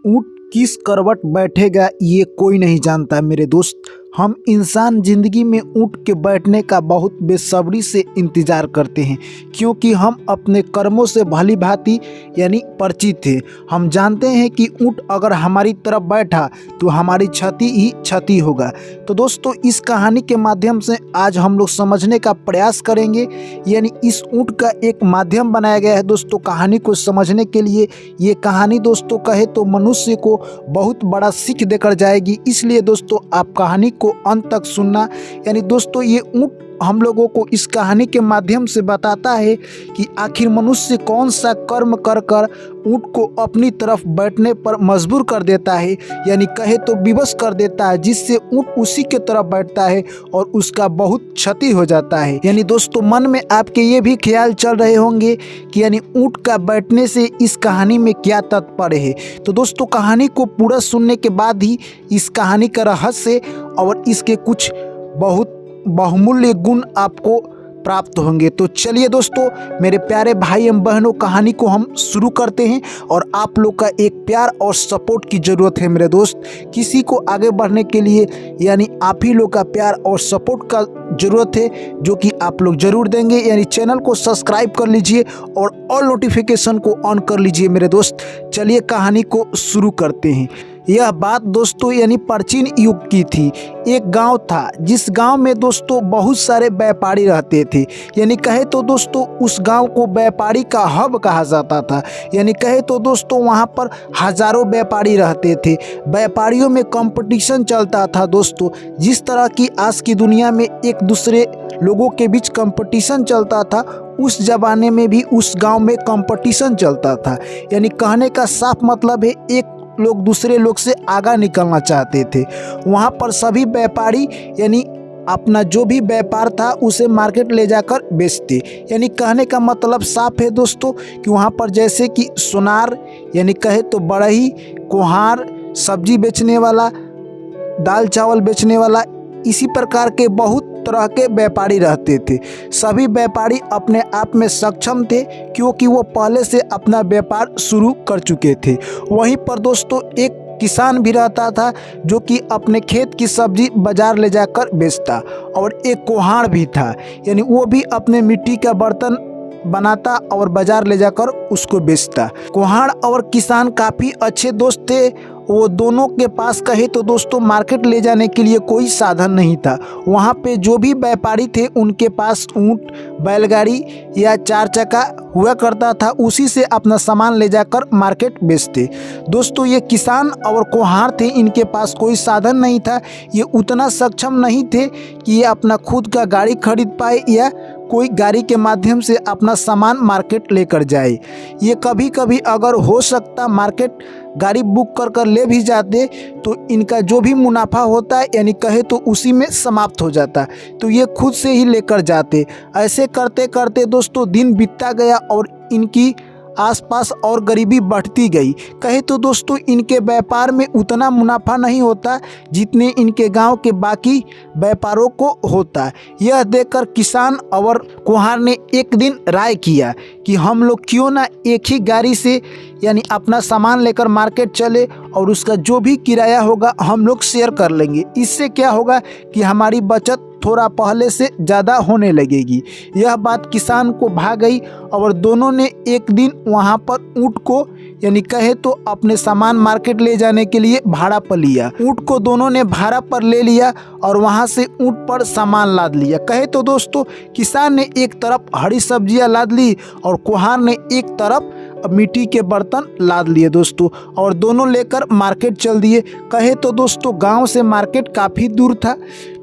ऊँट किस करवट बैठेगा ये कोई नहीं जानता मेरे दोस्त। हम इंसान ज़िंदगी में ऊँट के बैठने का बहुत बेसब्री से इंतज़ार करते हैं, क्योंकि हम अपने कर्मों से भली भांति यानी परिचित थे। हम जानते हैं कि ऊँट अगर हमारी तरफ बैठा तो हमारी क्षति ही क्षति होगा। तो दोस्तों, इस कहानी के माध्यम से आज हम लोग समझने का प्रयास करेंगे, यानी इस ऊँट का एक माध्यम बनाया गया है दोस्तों कहानी को समझने के लिए। ये कहानी दोस्तों कहे तो मनुष्य को बहुत बड़ा सीख देकर जाएगी, इसलिए दोस्तों आप कहानी को अंत तक सुनना। यानी दोस्तों, ये ऊँट हम लोगों को इस कहानी के माध्यम से बताता है कि आखिर मनुष्य कौन सा कर्म कर कर ऊँट को अपनी तरफ बैठने पर मजबूर कर देता है, यानी कहे तो विवश कर देता है, जिससे ऊँट उसी के तरफ बैठता है और उसका बहुत क्षति हो जाता है। यानी दोस्तों, मन में आपके ये भी ख्याल चल रहे होंगे कि यानी ऊँट का बैठने से इस कहानी में क्या तात्पर्य है। तो दोस्तों, कहानी को पूरा सुनने के बाद ही इस कहानी का रहस्य और इसके कुछ बहुत बहुमूल्य गुण आपको प्राप्त होंगे। तो चलिए दोस्तों, मेरे प्यारे भाई एवं बहनों, कहानी को हम शुरू करते हैं और आप लोग का एक प्यार और सपोर्ट की ज़रूरत है मेरे दोस्त। किसी को आगे बढ़ने के लिए यानी आप ही लोग का प्यार और सपोर्ट का ज़रूरत है, जो कि आप लोग ज़रूर देंगे। यानी चैनल को सब्सक्राइब कर लीजिए और ऑल नोटिफिकेशन को ऑन कर लीजिए मेरे दोस्त। चलिए कहानी को शुरू करते हैं। यह बात दोस्तों यानी प्राचीन युग की थी। एक गांव था, जिस गांव में दोस्तों बहुत सारे व्यापारी रहते थे। यानी कहे तो दोस्तों उस गांव को व्यापारी का हब कहा जाता था। यानी कहे तो दोस्तों वहां पर हजारों व्यापारी रहते थे। व्यापारियों में कंपटीशन चलता था दोस्तों, जिस तरह की आज की दुनिया में एक दूसरे लोगों के बीच कंपटीशन चलता था, उस जमाने में भी उस गाँव में कंपटीशन चलता था। यानी कहने का साफ मतलब है, एक लोग दूसरे लोग से आगा निकलना चाहते थे। वहाँ पर सभी व्यापारी यानी अपना जो भी व्यापार था उसे मार्केट ले जाकर बेचते। यानी कहने का मतलब साफ है दोस्तों कि वहाँ पर जैसे कि सोनार यानी कहे तो बढ़ई, कुम्हार, सब्जी बेचने वाला, दाल चावल बेचने वाला, इसी प्रकार के बहुत तरह के व्यापारी रहते थे। सभी व्यापारी अपने आप में सक्षम थे, क्योंकि वो पहले से अपना व्यापार शुरू कर चुके थे। वहीं पर दोस्तों एक किसान भी रहता था, जो कि अपने खेत की सब्जी बाजार ले जाकर बेचता। और एक कुम्हार भी था, यानी वो भी अपने मिट्टी का बर्तन बनाता और बाजार ले जाकर उसको बेचता। कुम्हार और किसान काफ़ी अच्छे दोस्त थे। वो दोनों के पास कहे तो दोस्तों मार्केट ले जाने के लिए कोई साधन नहीं था। वहाँ पे जो भी व्यापारी थे उनके पास ऊँट, बैलगाड़ी या चार चक्का हुआ करता था, उसी से अपना सामान ले जाकर मार्केट बेचते। दोस्तों, ये किसान और कुम्हार थे, इनके पास कोई साधन नहीं था। ये उतना सक्षम नहीं थे कि ये अपना खुद का गाड़ी खरीद पाए या कोई गाड़ी के माध्यम से अपना सामान मार्केट लेकर जाए। ये कभी कभी अगर हो सकता मार्केट गाड़ी बुक कर ले भी जाते तो इनका जो भी मुनाफा होता है यानी कहे तो उसी में समाप्त हो जाता, तो ये खुद से ही लेकर जाते। ऐसे करते करते दोस्तों दिन बीतता गया और इनकी आसपास और गरीबी बढ़ती गई। कहे तो दोस्तों इनके व्यापार में उतना मुनाफा नहीं होता जितने इनके गांव के बाकी व्यापारों को होता। यह देखकर किसान और कुम्हार ने एक दिन राय किया कि हम लोग क्यों ना एक ही गाड़ी से यानी अपना सामान लेकर मार्केट चले और उसका जो भी किराया होगा हम लोग शेयर कर लेंगे। इससे क्या होगा कि हमारी बचत थोड़ा पहले से ज़्यादा होने लगेगी। यह बात किसान को भा गई और दोनों ने एक दिन वहाँ पर ऊँट को यानी कहे तो अपने सामान मार्केट ले जाने के लिए भाड़ा पर लिया। ऊँट को दोनों ने भाड़ा पर ले लिया और वहाँ से ऊँट पर सामान लाद लिया। कहे तो दोस्तों किसान ने एक तरफ हरी सब्जियाँ लाद ली और कुम्हार ने एक तरफ मिट्टी के बर्तन लाद लिए दोस्तों, और दोनों लेकर मार्केट चल दिए। कहे तो दोस्तों गांव से मार्केट काफ़ी दूर था,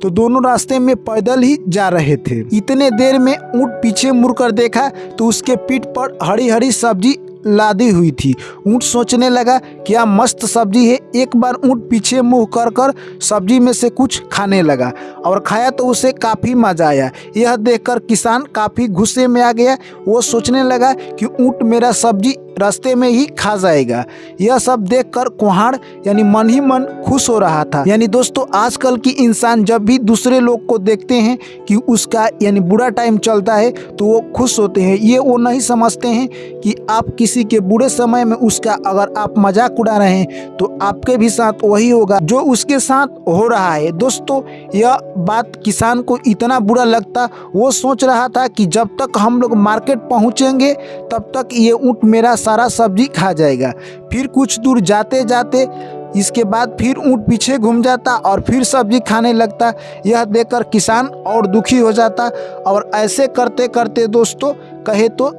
तो दोनों रास्ते में पैदल ही जा रहे थे। इतने देर में ऊँट पीछे मुड़कर देखा तो उसके पीठ पर हरी हरी सब्जी लादी हुई थी। ऊँट सोचने लगा क्या मस्त सब्जी है। एक बार ऊँट पीछे मुँह कर कर सब्जी में से कुछ खाने लगा और खाया तो उसे काफ़ी मज़ा आया। यह देखकर किसान काफ़ी गुस्से में आ गया। वो सोचने लगा कि ऊँट मेरा सब्जी रास्ते में ही खा जाएगा। यह सब देखकर कुम्हार यानी मन ही मन खुश हो रहा था। यानी दोस्तों आजकल की इंसान जब भी दूसरे लोग को देखते हैं कि उसका यानी बुरा टाइम चलता है तो वो खुश होते हैं। ये वो नहीं समझते हैं कि आप किसी के बुरे समय में उसका अगर आप मजाक उड़ा रहे हैं तो आपके भी साथ वही होगा जो उसके साथ हो रहा है। दोस्तों यह बात किसान को इतना बुरा लगता, वो सोच रहा था कि जब तक हम लोग मार्केट पहुंचेंगे तब तक ये ऊँट मेरा सारा सब्जी खा जाएगा। फिर कुछ दूर जाते जाते इसके बाद फिर ऊँट पीछे घूम जाता और फिर सब्जी खाने लगता। यह देखकर किसान और दुखी हो जाता और ऐसे करते करते दोस्तों कहे तो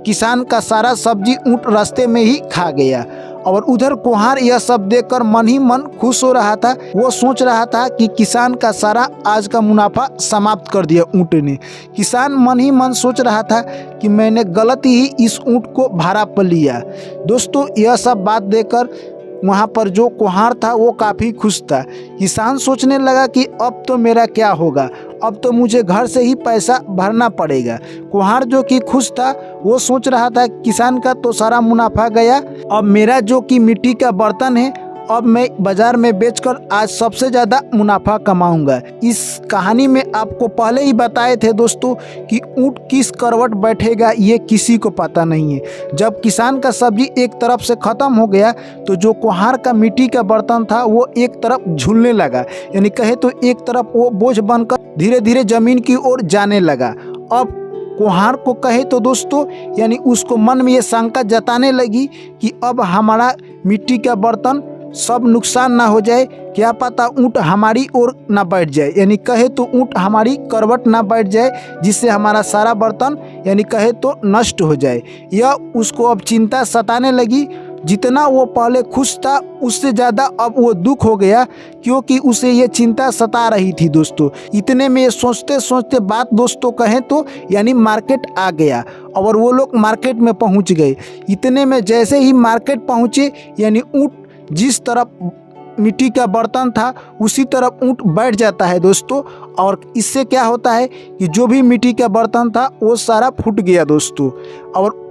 किसान का सारा सब्जी ऊँट रास्ते में ही खा गया। और उधर कुम्हार यह सब देखकर मन ही मन खुश हो रहा था। वो सोच रहा था कि किसान का सारा आज का मुनाफा समाप्त कर दिया ऊँट ने। किसान मन ही मन सोच रहा था कि मैंने गलत ही इस ऊँट को भाड़ा पर लिया। दोस्तों यह सब बात देखकर वहाँ पर जो कुम्हार था वो काफ़ी खुश था। किसान सोचने लगा कि अब तो मेरा क्या होगा, अब तो मुझे घर से ही पैसा भरना पड़ेगा। कुम्हार जो कि खुश था वो सोच रहा था किसान का तो सारा मुनाफा गया, अब मेरा जो कि मिट्टी का बर्तन है अब मैं बाज़ार में बेचकर आज सबसे ज़्यादा मुनाफा कमाऊंगा। इस कहानी में आपको पहले ही बताए थे दोस्तों कि ऊँट किस करवट बैठेगा ये किसी को पता नहीं है। जब किसान का सब्जी एक तरफ से ख़त्म हो गया तो जो कुम्हार का मिट्टी का बर्तन था वो एक तरफ झूलने लगा, यानी कहे तो एक तरफ वो बोझ बनकर धीरे धीरे ज़मीन की ओर जाने लगा। अब कुम्हार को कहे तो दोस्तों यानी उसको मन में ये शंका जताने लगी कि अब हमारा मिट्टी का बर्तन सब नुकसान ना हो जाए, क्या पता ऊँट हमारी ओर ना बैठ जाए, यानी कहे तो ऊँट हमारी करवट ना बैठ जाए जिससे हमारा सारा बर्तन यानी कहे तो नष्ट हो जाए। यह उसको अब चिंता सताने लगी। जितना वो पहले खुश था उससे ज़्यादा अब वो दुख हो गया क्योंकि उसे ये चिंता सता रही थी दोस्तों। इतने में ये सोचते सोचते बात दोस्तों कहें तो यानी मार्केट आ गया और वो लोग मार्केट में पहुंच गए। इतने में जैसे ही मार्केट पहुंचे यानी ऊँट जिस तरफ मिट्टी का बर्तन था उसी तरफ ऊँट बैठ जाता है दोस्तों। और इससे क्या होता है कि जो भी मिट्टी का बर्तन था वो सारा फूट गया दोस्तों और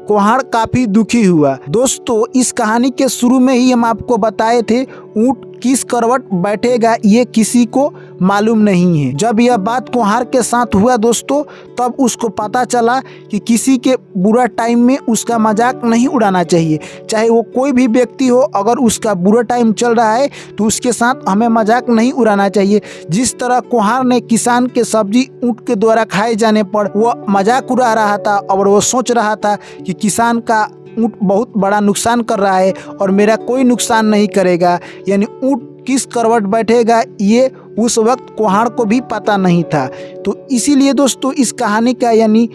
कुम्हार काफ़ी दुखी हुआ। दोस्तों इस कहानी के शुरू में ही हम आपको बताए थे ऊँट किस करवट बैठेगा ये किसी को मालूम नहीं है। जब यह बात कुम्हार के साथ हुआ दोस्तों तब उसको पता चला कि किसी के बुरा टाइम में उसका मजाक नहीं उड़ाना चाहिए। चाहे वो कोई भी व्यक्ति हो, अगर उसका बुरा टाइम चल रहा है तो उसके साथ हमें मजाक नहीं उड़ाना चाहिए। जिस तरह कुम्हार ने किसान के सब्जी ऊँट के द्वारा खाए जाने पर वह मजाक उड़ा रहा था और वो सोच रहा था कि किसान का ऊँट बहुत बड़ा नुकसान कर रहा है और मेरा कोई नुकसान नहीं करेगा, यानी ऊँट किस करवट बैठेगा ये उस वक्त कुम्हार को भी पता नहीं था। तो इसीलिए दोस्तों इस कहानी का यानी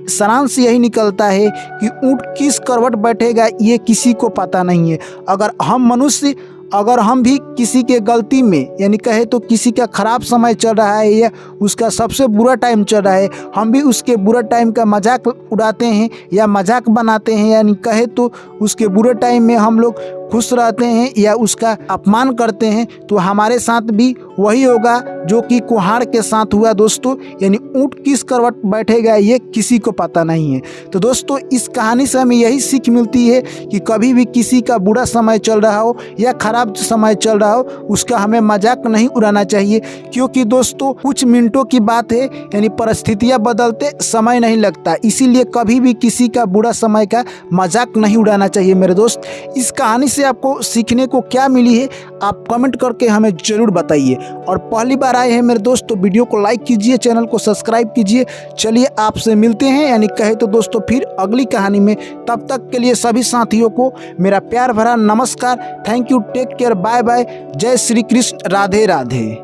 सारांश यही निकलता है कि ऊँट किस करवट बैठेगा ये किसी को पता नहीं है। अगर हम मनुष्य अगर हम भी किसी के गलती में यानी कहे तो किसी का ख़राब समय चल रहा है या उसका सबसे बुरा टाइम चल रहा है, हम भी उसके बुरा टाइम का मजाक उड़ाते हैं या मजाक बनाते हैं, यानी कहे तो उसके बुरे टाइम में हम लोग खुश रहते हैं या उसका अपमान करते हैं, तो हमारे साथ भी वही होगा जो कि कुम्हार के साथ हुआ दोस्तों। यानी ऊँट किस करवट बैठेगा ये किसी को पता नहीं है। तो दोस्तों इस कहानी से हमें यही सीख मिलती है कि कभी भी किसी का बुरा समय चल रहा हो या ख़राब समय चल रहा हो उसका हमें मजाक नहीं उड़ाना चाहिए, क्योंकि दोस्तों कुछ मिनटों की बात है, यानी परिस्थितियाँ बदलते समय नहीं लगता। इसीलिए कभी भी किसी का बुरा समय का मजाक नहीं उड़ाना चाहिए मेरे दोस्त। इस कहानी से आपको सीखने को क्या मिली है आप कमेंट करके हमें ज़रूर बताइए। और पहली बार आए हैं मेरे दोस्त तो वीडियो को लाइक कीजिए, चैनल को सब्सक्राइब कीजिए। चलिए आपसे मिलते हैं यानी कहे तो दोस्तों फिर अगली कहानी में। तब तक के लिए सभी साथियों को मेरा प्यार भरा नमस्कार। Thank you, take care, bye bye, जय श्री कृष्ण, राधे राधे।